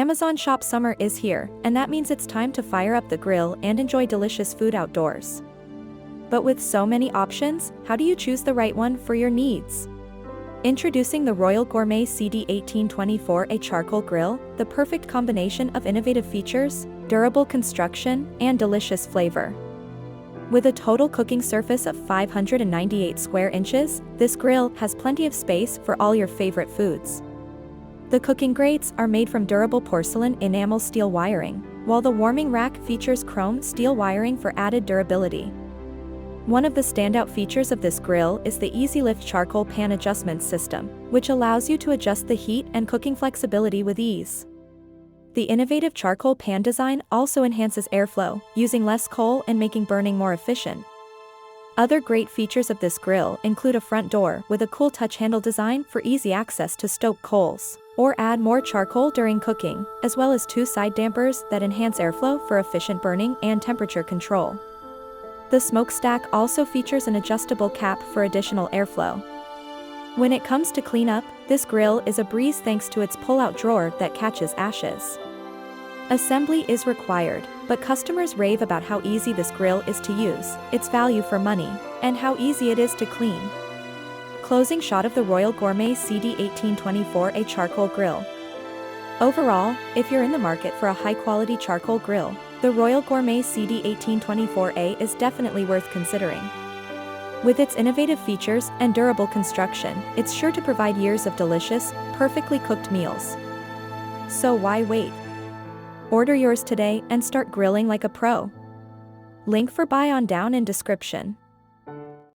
Amazon Shop summer is here, and that means it's time to fire up the grill and enjoy delicious food outdoors. But with so many options, how do you choose the right one for your needs? Introducing the Royal Gourmet CD1824A Charcoal Grill, the perfect combination of innovative features, durable construction, and delicious flavor. With a total cooking surface of 598 square inches, this grill has plenty of space for all your favorite foods. The cooking grates are made from durable porcelain enamel steel wiring, while the warming rack features chrome steel wiring for added durability. One of the standout features of this grill is the Easy Lift charcoal pan adjustment system, which allows you to adjust the heat and cooking flexibility with ease. The innovative charcoal pan design also enhances airflow, using less coal and making burning more efficient. Other great features of this grill include a front door with a cool touch handle design for easy access to stoke coals, or add more charcoal during cooking, as well as two side dampers that enhance airflow for efficient burning and temperature control. The smokestack also features an adjustable cap for additional airflow. When it comes to cleanup, this grill is a breeze thanks to its pull-out drawer that catches ashes. Assembly is required, but customers rave about how easy this grill is to use, its value for money, and how easy it is to clean. Closing shot of the Royal Gourmet CD1824A Charcoal Grill. Overall, if you're in the market for a high-quality charcoal grill, the Royal Gourmet CD1824A is definitely worth considering. With its innovative features and durable construction, it's sure to provide years of delicious, perfectly cooked meals. So why wait? Order yours today and start grilling like a pro. Link for buy on down in description.